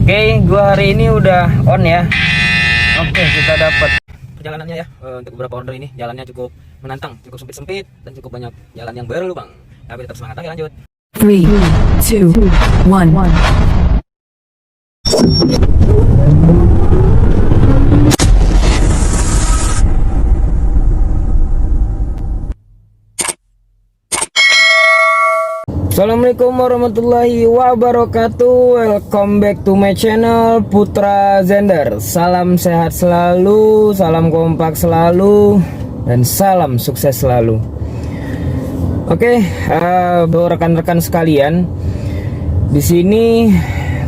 Oke, gua hari ini udah on ya. Oke, kita dapat perjalanannya ya. Untuk beberapa order ini jalannya cukup menantang, cukup sempit-sempit dan cukup banyak jalan yang berlubang. Tapi tetap semangat. Oke, lanjut. 3, 2, 1. Assalamualaikum warahmatullahi wabarakatuh. Welcome back to my channel Putra Zender. Salam sehat selalu, salam kompak selalu, dan salam sukses selalu. Oke, rekan-rekan sekalian, di sini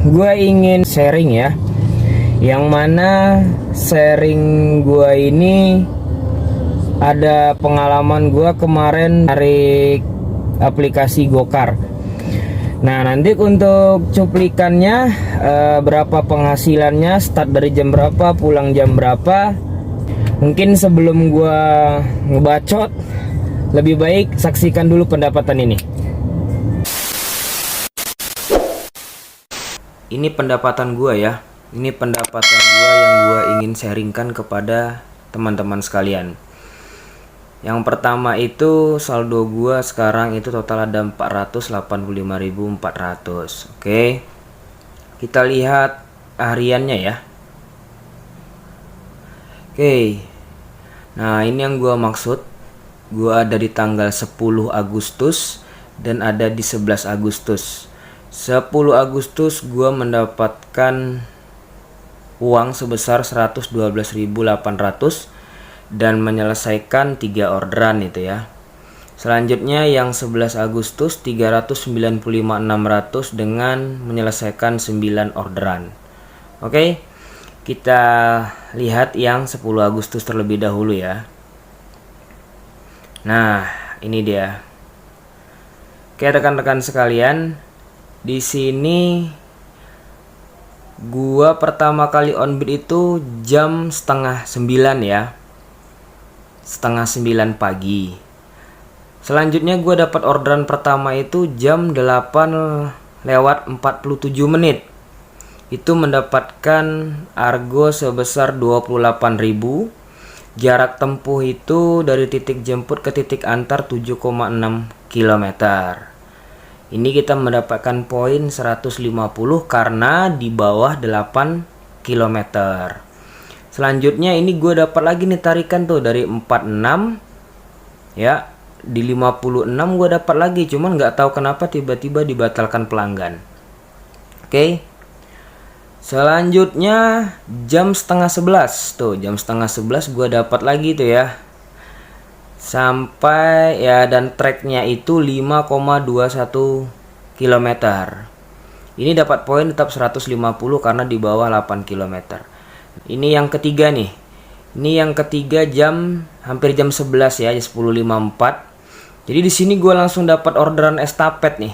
gue ingin sharing ya. Yang mana sharing gue ini ada pengalaman gue kemarin narik aplikasi Gokar. Nah, nanti untuk cuplikannya berapa penghasilannya, start dari jam berapa, pulang jam berapa. Mungkin sebelum gua ngebacot, lebih baik saksikan dulu pendapatan ini. Ini pendapatan gua ya. Ini pendapatan gua yang gua ingin sharingkan kepada teman-teman sekalian. Yang pertama itu saldo gua sekarang itu total ada 485.400. Oke. Kita lihat hariannya ya. Oke. Nah, ini yang gua maksud. Gua ada di tanggal 10 Agustus dan ada di 11 Agustus. 10 Agustus gua mendapatkan uang sebesar 112.800 dan menyelesaikan 3 orderan itu ya. Selanjutnya yang 11 Agustus 395.600 dengan menyelesaikan 9 orderan. Oke, kita lihat yang 10 Agustus terlebih dahulu ya. Nah, ini dia. Oke, rekan-rekan sekalian, di sini gua pertama kali onbid itu jam setengah 9 ya. Setengah 9 pagi. Selanjutnya gue dapat orderan pertama itu jam 8:47. Itu mendapatkan argo sebesar 28.000. Jarak tempuh itu dari titik jemput ke titik antar 7,6 km. Ini kita mendapatkan poin 150 karena di bawah 8 km. Selanjutnya ini gue dapat lagi nih tarikan tuh dari 46 ya, di 56 gue dapat lagi, cuman nggak tahu kenapa tiba-tiba dibatalkan pelanggan. Oke. Selanjutnya jam setengah 11 tuh, jam setengah 11 gue dapat lagi tuh ya, sampai ya, dan tracknya itu 5,21 km. Ini dapat poin tetap 150 karena di bawah 8 km. Ini yang ketiga nih. Ini yang ketiga jam hampir jam 11 ya, 10.54. Jadi di sini gue langsung dapat orderan estafet nih.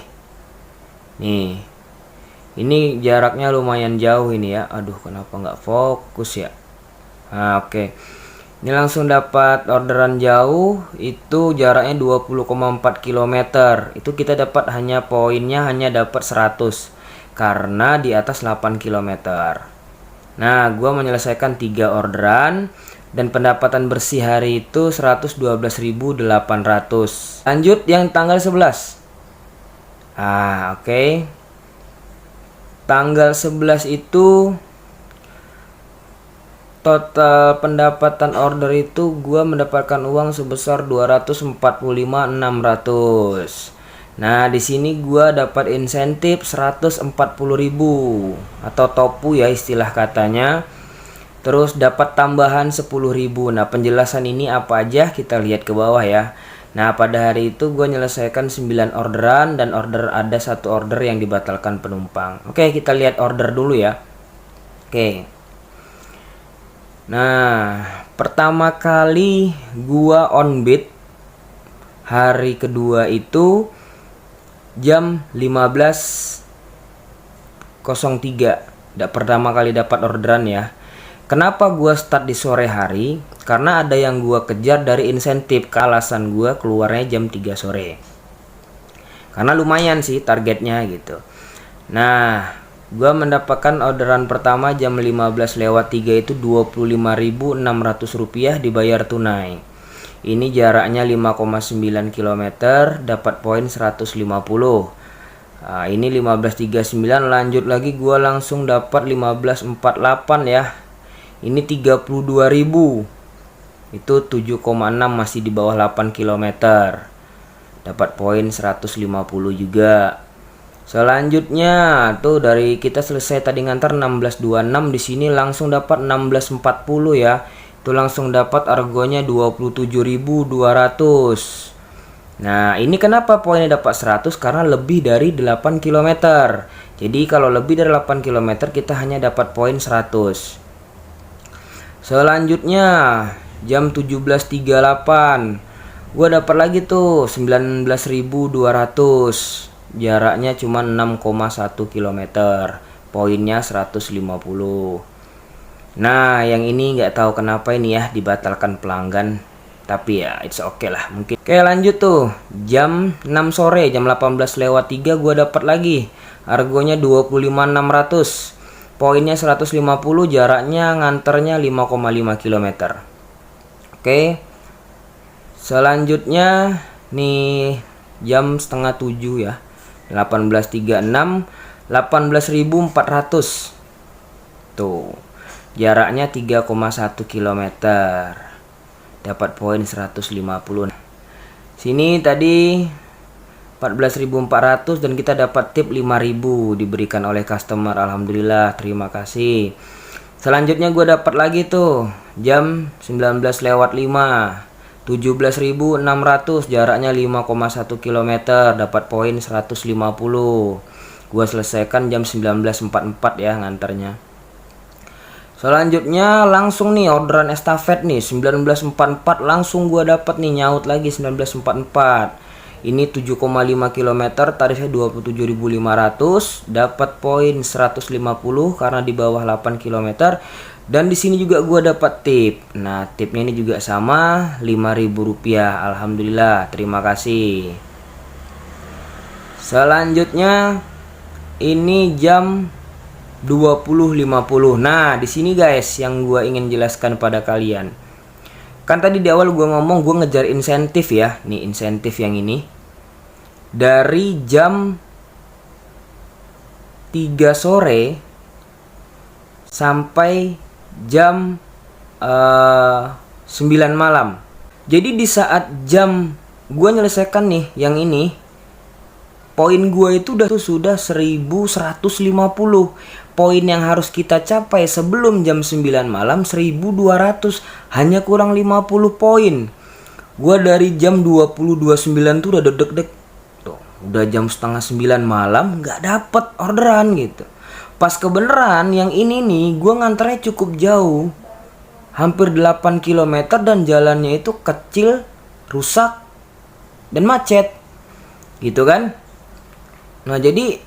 Nih. Ini jaraknya lumayan jauh ini ya. Aduh, kenapa nggak fokus ya? Nah, oke. Ini langsung dapat orderan jauh, itu jaraknya 20,4 km. Itu kita dapat hanya poinnya hanya dapat 100 karena di atas 8 km. Nah, gua menyelesaikan 3 orderan dan pendapatan bersih hari itu 112.800. Lanjut yang tanggal 11. Oke. Tanggal 11 itu total pendapatan order itu gua mendapatkan uang sebesar 245.600. Nah, di sini gua dapat insentif 140.000 atau topu ya istilah katanya. Terus dapat tambahan 10.000. Nah, penjelasan ini apa aja kita lihat ke bawah ya. Nah, pada hari itu gua menyelesaikan 9 orderan dan ada 1 order yang dibatalkan penumpang. Oke, kita lihat order dulu ya. Oke. Nah, pertama kali gua onbid hari kedua itu jam 15.03. Pertama kali dapat orderan ya. Kenapa gua start di sore hari? Karena ada yang gua kejar dari insentif. Alasan gua keluarnya jam 3 sore. Karena lumayan sih targetnya gitu. Nah, Gua mendapatkan orderan pertama jam 15:03 itu Rp25.600 dibayar tunai. Ini jaraknya 5,9 km, dapat poin 150. Nah, ini 15:39, lanjut lagi gua langsung dapat 15:48 ya. Ini 32.000. Itu 7,6, masih di bawah 8 km. Dapat poin 150 juga. Selanjutnya tuh dari kita selesai tadi ngantar 16.26, di sini langsung dapat 16.40 ya. Itu langsung dapat argonya 27.200. Nah, ini kenapa poinnya dapat 100? Karena lebih dari 8 km. Jadi kalau lebih dari 8 km kita hanya dapat poin 100. Selanjutnya jam 17.38 gua dapat lagi tuh 19.200. Jaraknya cuma 6,1 km, poinnya 150. Nah, yang ini nggak tahu kenapa ini ya dibatalkan pelanggan, tapi ya it's okay lah mungkin. Oke, lanjut tuh jam 6 sore, jam 18:03 gua dapat lagi argonya 25.600, poinnya 150, jaraknya nganternya 5,5 km. Oke, selanjutnya nih jam setengah 7 ya, 18.36, 18.400. Tuh, jaraknya 3,1 km. Dapat poin 150. Sini tadi 14.400 dan kita dapat tip 5.000 diberikan oleh customer. Alhamdulillah, terima kasih. Selanjutnya gue dapat lagi tuh jam 19:05. 17.600, jaraknya 5,1 km, dapat poin 150. Gua selesaikan jam 19:44 ya nganternya. Selanjutnya langsung nih orderan estafet nih 19:44, langsung gua dapat nih nyaut lagi 19:44. Ini 7,5 km, tarifnya 27.500, dapat poin 150 karena di bawah 8 km. Dan di sini juga gua dapat tip. Nah, tipnya ini juga sama, Rp5.000. Alhamdulillah, terima kasih. Selanjutnya ini jam 20.50. Nah, di sini guys yang gua ingin jelaskan pada kalian. Kan tadi di awal gua ngomong gua ngejar insentif ya. Nih insentif yang ini. Dari jam 3 sore sampai jam 9 malam. Jadi di saat jam gue nyelesaikan nih yang ini, poin gue itu sudah 1150. Poin yang harus kita capai sebelum jam 9 malam 1200, hanya kurang 50 poin. Gue dari jam 20.29 tuh udah deg-deg. Tuh, udah jam setengah 9 malam nggak dapet orderan gitu. Pas kebenaran yang ini nih gue nganternya cukup jauh, hampir 8 km, dan jalannya itu kecil, rusak, dan macet gitu kan. Nah jadi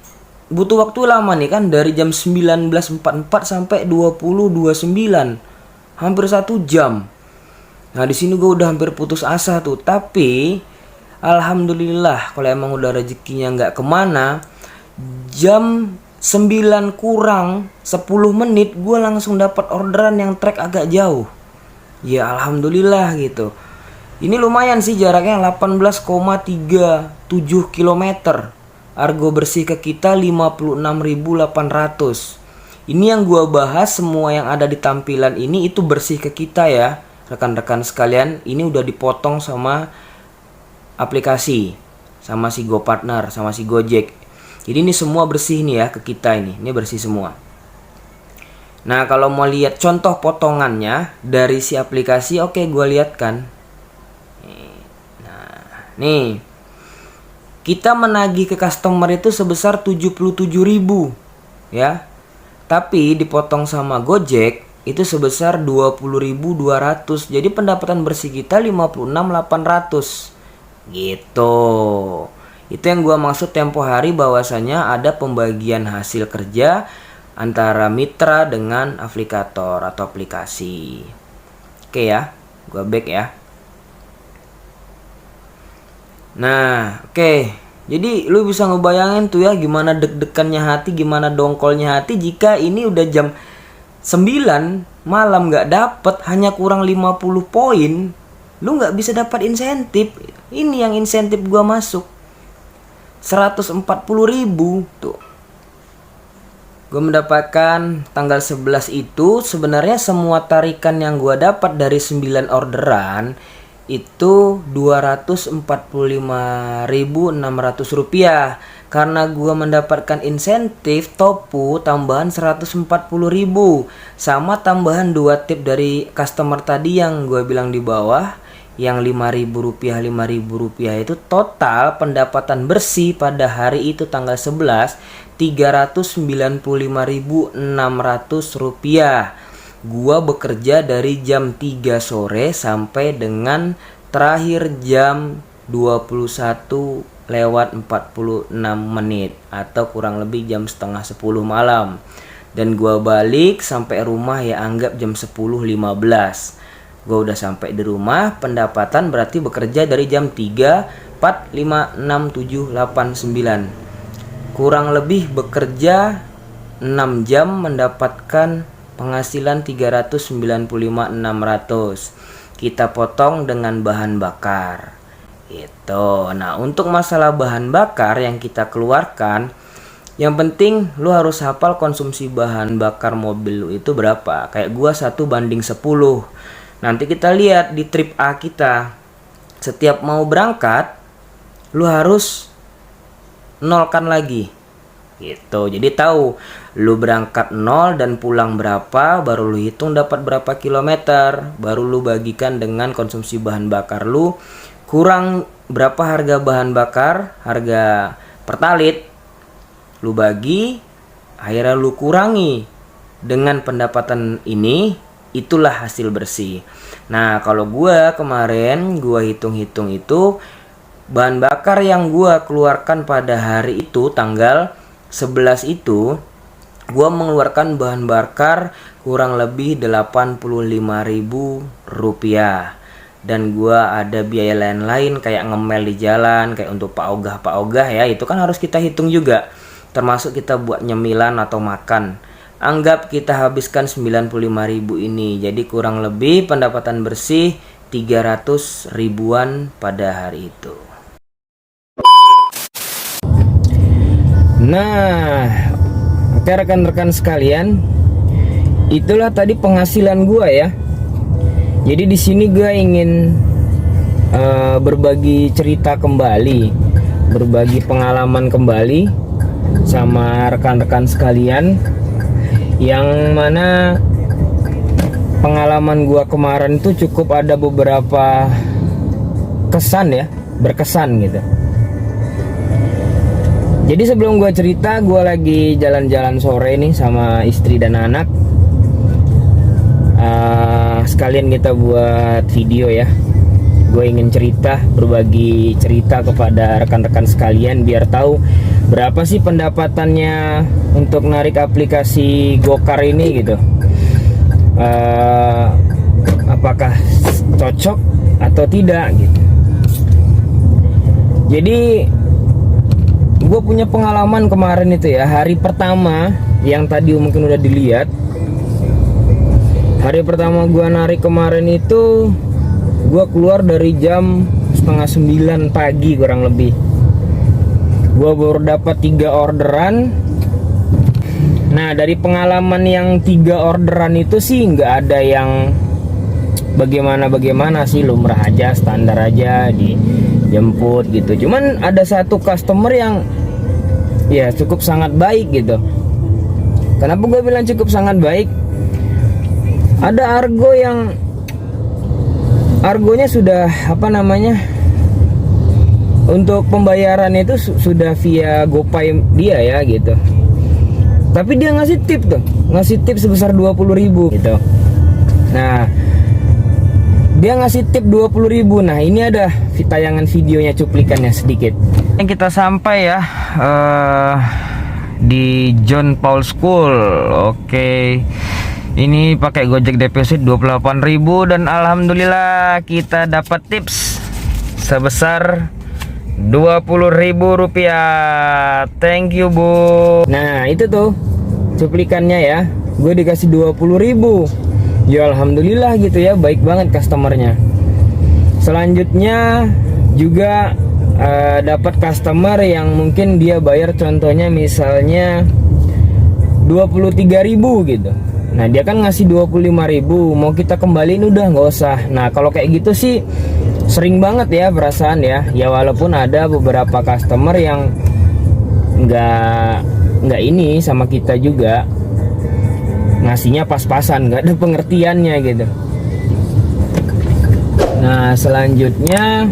butuh waktu lama nih kan, dari jam 19.44 sampai 20.29, hampir 1 jam. Nah di sini gue udah hampir putus asa tuh, tapi alhamdulillah kalau emang udah rezekinya nggak kemana, jam 9 kurang 10 menit gue langsung dapat orderan yang trek agak jauh. Ya alhamdulillah gitu. Ini lumayan sih jaraknya, 18,37 km. Argo bersih ke kita 56.800. Ini yang gue bahas, semua yang ada di tampilan ini itu bersih ke kita ya rekan-rekan sekalian. Ini udah dipotong sama aplikasi, sama si GoPartner, sama si Gojek. Jadi ini semua bersih nih ya ke kita, ini bersih semua. Nah kalau mau lihat contoh potongannya dari si aplikasi, oke gue lihat kan. Nah nih, kita menagih ke customer itu sebesar 77.000 ya. Tapi dipotong sama Gojek itu sebesar 20.200. Jadi pendapatan bersih kita 56.800 gitu. Itu yang gua maksud tempo hari, bahwasanya ada pembagian hasil kerja antara mitra dengan aplikator atau aplikasi. Oke ya, gua back ya. Nah, oke. Jadi lu bisa ngebayangin tuh ya gimana deg-degannya hati, gimana dongkolnya hati jika ini udah jam 9 malam nggak dapet, hanya kurang 50 poin, lu nggak bisa dapat insentif. Ini yang insentif gua masuk 140.000 tuh. Gue mendapatkan tanggal 11 itu sebenarnya semua tarikan yang gue dapat dari 9 orderan itu Rp245.600 karena gue mendapatkan insentif topu tambahan 140.000 sama tambahan 2 tip dari customer tadi yang gue bilang di bawah yang Rp5.000 itu total pendapatan bersih pada hari itu tanggal 11 Rp395.600. Gua bekerja dari jam 3 sore sampai dengan terakhir jam 21:46 atau kurang lebih jam setengah 10 malam. Dan gua balik sampai rumah ya anggap jam 10.15. Gua udah sampai di rumah, pendapatan berarti bekerja dari jam 3, 4, 5, 6, 7, 8, 9. Kurang lebih bekerja 6 jam mendapatkan penghasilan 395.600. Kita potong dengan bahan bakar. Itu. Nah, untuk masalah bahan bakar yang kita keluarkan, yang penting lu harus hafal konsumsi bahan bakar mobil lu itu berapa. Kayak gua 1:10. Nanti kita lihat di trip A kita. Setiap mau berangkat, lu harus nolkan lagi. Gitu. Jadi tahu lu berangkat 0 dan pulang berapa, baru lu hitung dapat berapa kilometer, baru lu bagikan dengan konsumsi bahan bakar lu, kurang berapa harga bahan bakar, harga pertalit, lu bagi, akhirnya lu kurangi dengan pendapatan ini, itulah hasil bersih. Nah, kalau gua kemarin gua hitung-hitung itu bahan bakar yang gua keluarkan pada hari itu tanggal 11 itu gua mengeluarkan bahan bakar kurang lebih Rp85.000 dan gua ada biaya lain-lain kayak ngemel di jalan, kayak untuk Pak Ogah ya, itu kan harus kita hitung juga, termasuk kita buat nyemilan atau makan. Anggap kita habiskan 95.000 ini, jadi kurang lebih pendapatan bersih 300 ribuan pada hari itu. Nah, oke rekan-rekan sekalian, itulah tadi penghasilan gua ya. Jadi di sini gua ingin berbagi cerita kembali, berbagi pengalaman kembali sama rekan-rekan sekalian, yang mana pengalaman gua kemarin itu cukup ada beberapa kesan ya, berkesan gitu. Jadi sebelum gue cerita, gue lagi jalan-jalan sore nih sama istri dan anak. Sekalian kita buat video ya. Gue ingin cerita, berbagi cerita kepada rekan-rekan sekalian biar tahu berapa sih pendapatannya untuk narik aplikasi Gokar ini gitu. Apakah cocok atau tidak gitu. Jadi gue punya pengalaman kemarin itu ya, hari pertama yang tadi mungkin udah dilihat. Hari pertama gue narik kemarin itu gue keluar dari jam 8:30 pagi kurang lebih. Gue baru dapat 3 orderan. Nah, dari pengalaman yang 3 orderan itu sih nggak ada yang bagaimana sih, lumrah aja, standar aja, dijemput gitu. Cuman ada satu customer yang ya cukup sangat baik gitu. Kenapa gue bilang cukup sangat baik? Ada argo yang argonya sudah untuk pembayaran itu sudah via GoPay dia ya gitu. Tapi dia ngasih tip sebesar 20.000 gitu. Nah, dia ngasih tip 20.000. Nah, ini ada tayangan videonya, cuplikannya sedikit. Yang kita sampai ya di John Paul School. Oke. Ini pakai Gojek deposit 28.000 dan alhamdulillah kita dapat tips sebesar Rp20.000. Thank you, Bu. Nah, itu tuh cuplikannya ya. Gue dikasih 20.000. Ya alhamdulillah gitu ya, baik banget customernya. Selanjutnya juga dapat customer yang mungkin dia bayar contohnya misalnya 23.000 gitu. Nah, dia kan ngasih 25.000, mau kita kembaliin udah nggak usah. Nah, kalau kayak gitu sih sering banget ya perasaan ya. Ya walaupun ada beberapa customer yang nggak ini sama kita juga, ngasihnya pas-pasan, nggak ada pengertiannya gitu. Nah, selanjutnya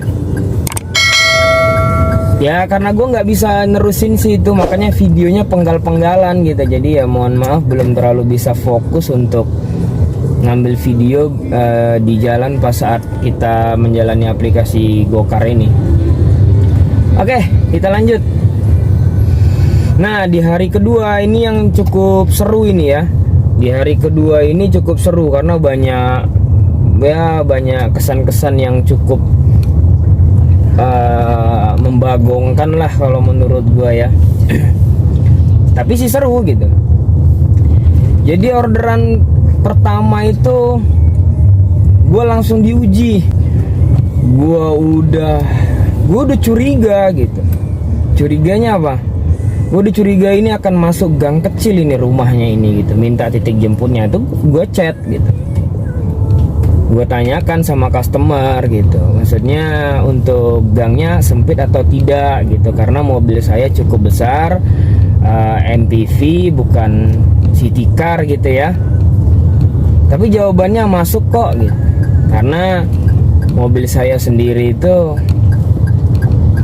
ya karena gue nggak bisa nerusin sih itu, makanya videonya penggal-penggalan gitu. Jadi ya mohon maaf belum terlalu bisa fokus untuk ngambil video di jalan pas saat kita menjalani aplikasi Gokar ini. Oke, kita lanjut. Nah, di hari kedua ini yang cukup seru ini ya. Di hari kedua ini cukup seru karena banyak kesan-kesan yang cukup membagongkan lah kalau menurut gua ya. Tapi sih seru gitu. Jadi orderan pertama itu gua langsung diuji. Gua udah curiga gitu. Curiganya apa? Gua udah curiga ini akan masuk gang kecil ini rumahnya ini gitu. Minta titik jemputnya itu gua chat gitu. Gue tanyakan sama customer gitu, maksudnya untuk gangnya sempit atau tidak gitu, karena mobil saya cukup besar, MPV bukan city car gitu ya. Tapi jawabannya masuk kok gitu, karena mobil saya sendiri itu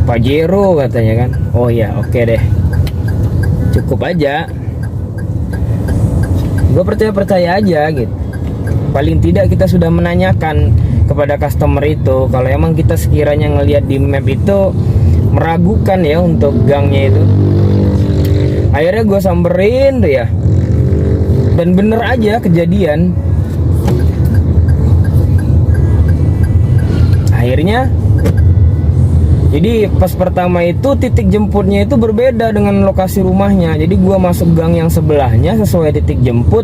Pajero katanya kan. Oh ya oke deh, cukup aja, gue percaya aja gitu. Paling tidak kita sudah menanyakan kepada customer itu kalau emang kita sekiranya ngelihat di map itu meragukan ya untuk gangnya itu. Akhirnya gue samperin tuh ya, dan bener aja kejadian. Akhirnya jadi pas pertama itu titik jemputnya itu berbeda dengan lokasi rumahnya. Jadi gue masuk gang yang sebelahnya sesuai titik jemput,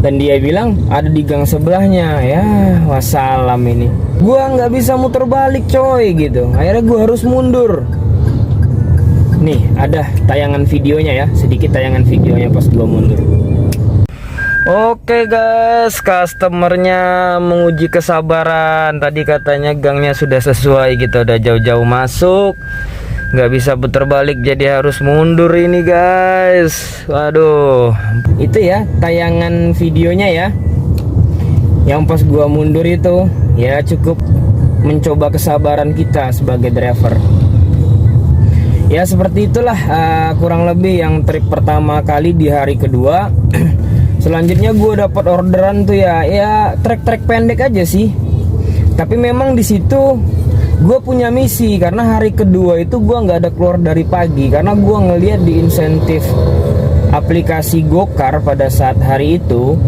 dan dia bilang ada di gang sebelahnya. Ya wassalam, ini gua nggak bisa muter balik coy gitu. Akhirnya gua harus mundur. Nih ada tayangan videonya ya, sedikit tayangan videonya pas gua mundur. Oke guys, customernya menguji kesabaran. Tadi katanya gangnya sudah sesuai gitu, udah jauh-jauh masuk, nggak bisa putar balik, jadi harus mundur ini guys. Waduh, itu ya tayangan videonya ya, yang pas gua mundur itu ya cukup mencoba kesabaran kita sebagai driver. Ya seperti itulah kurang lebih yang trip pertama kali di hari kedua. Selanjutnya gue dapat orderan tuh ya trek-trek pendek aja sih. Tapi memang di situ gue punya misi, karena hari kedua itu gue nggak ada keluar dari pagi, karena gue ngeliat di insentif aplikasi Gokar pada saat hari itu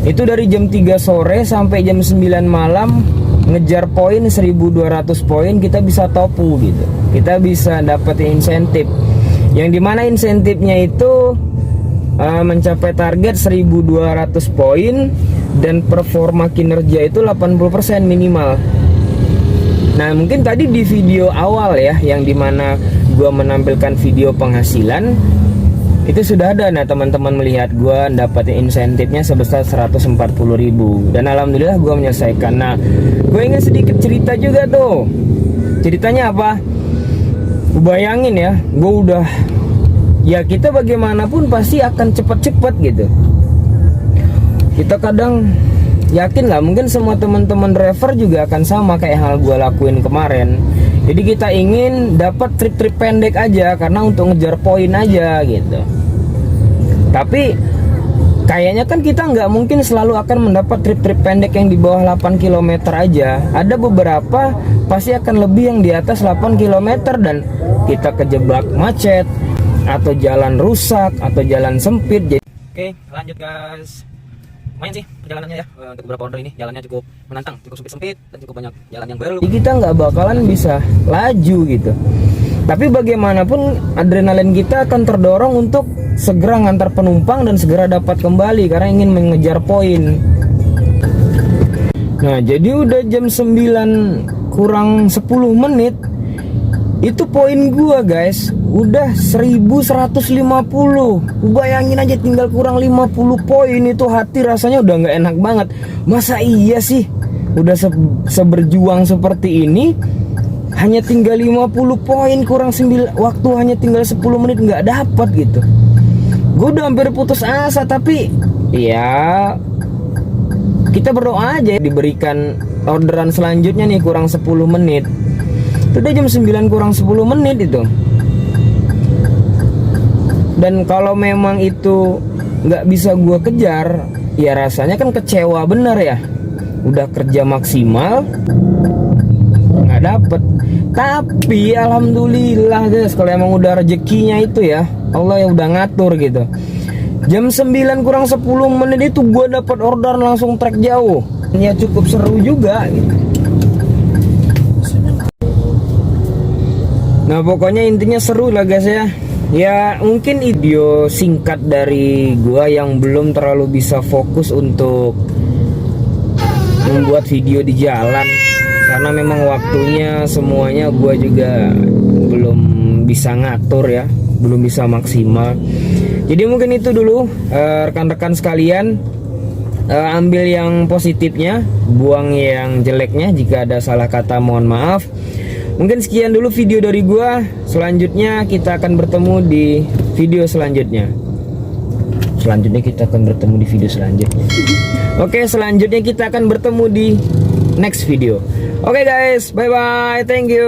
dari jam 3 sore sampai jam 9 malam ngejar poin 1.200 poin, kita bisa topu gitu, kita bisa dapetin insentif, yang dimana insentifnya itu mencapai target 1.200 poin dan performa kinerja itu 80% minimal. Nah mungkin tadi di video awal ya, yang dimana gua menampilkan video penghasilan itu sudah ada. Nah teman-teman melihat gua dapatin insentifnya sebesar 140.000, dan alhamdulillah gua menyelesaikan. Nah gue ingin sedikit cerita juga tuh. Ceritanya apa? Bayangin ya, gue udah, ya kita bagaimanapun pasti akan cepet-cepet gitu. Kita kadang yakin lah, mungkin semua teman-teman driver juga akan sama kayak hal gue lakuin kemarin. Jadi kita ingin dapat trip-trip pendek aja karena untuk ngejar poin aja gitu. Tapi kayaknya kan kita nggak mungkin selalu akan mendapat trip-trip pendek yang di bawah 8 km aja. Ada beberapa pasti akan lebih yang di atas 8 km, dan kita kejebak macet atau jalan rusak atau jalan sempit. Jadi oke, lanjut guys. lumayan sih perjalanannya ya. Untuk beberapa order ini jalannya cukup menantang, cukup sempit dan cukup banyak jalan yang baru. Kita nggak bakalan bisa laju gitu. Tapi bagaimanapun adrenalin kita akan terdorong untuk segera ngantar penumpang dan segera dapat kembali karena ingin mengejar poin. Nah, jadi udah jam 9 kurang 10 menit. Itu poin gua, guys. Udah 1150. Bayangin aja tinggal kurang 50 poin, itu hati rasanya udah nggak enak banget. Masa iya sih? Udah seberjuang seperti ini hanya tinggal 50 poin kurang 9, waktu hanya tinggal 10 menit nggak dapat gitu. Gue udah hampir putus asa, tapi ya kita berdoa aja diberikan orderan selanjutnya nih kurang 10 menit. Itu udah jam 9 kurang 10 menit itu. Dan kalau memang itu nggak bisa gue kejar, ya rasanya kan kecewa bener ya. Udah kerja maksimal nggak dapet. Tapi alhamdulillah guys, kalau emang udah rezekinya itu ya Allah yang udah ngatur gitu. Jam 9 kurang 10 menit itu gue dapat order langsung trek jauh. Ya cukup seru juga gitu. Nah pokoknya intinya seru lah guys ya. Ya mungkin video singkat dari gua yang belum terlalu bisa fokus untuk membuat video di jalan, karena memang waktunya semuanya gua juga belum bisa ngatur ya, belum bisa maksimal. Jadi mungkin itu dulu rekan-rekan sekalian, ambil yang positifnya, buang yang jeleknya. Jika ada salah kata mohon maaf. Mungkin sekian dulu video dari gua. Selanjutnya kita akan bertemu di video selanjutnya. Oke, selanjutnya kita akan bertemu di next video. Oke guys, bye bye. Thank you.